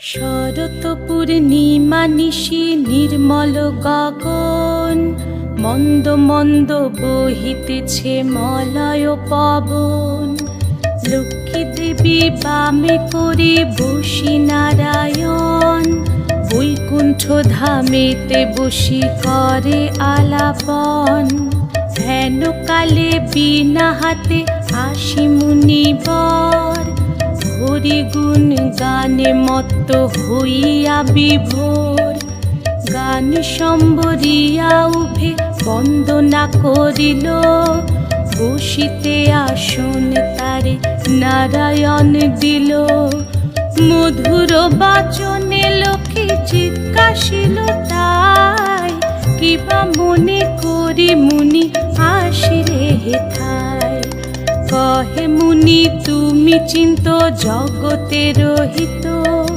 শরৎ পূর্ণিমা নিশি নির্মল গগন, মন্দ মন্দ বহিতেছে মলয় পবন। লক্ষ্মী দেবী বামে করে বসি নারায়ণ, বৈকুণ্ঠ ধামেতে বসি করে আলাপন। হেন কালে বিনা হাতে আসি মুনিবর, হরি গুণ গানে মত্ত হইয়া বিভোর। গান সম্বরিয়া উভে বন্দনা করিল, বসিতে আসন তারে নারায়ণ দিল। মধুর বাচনে লোকে জিজ্ঞাসিল তাই, কিবা মনে করি মুনি আসিরে হেথায়। কহে মুনি তুমি চিন্ত জগতের হিত,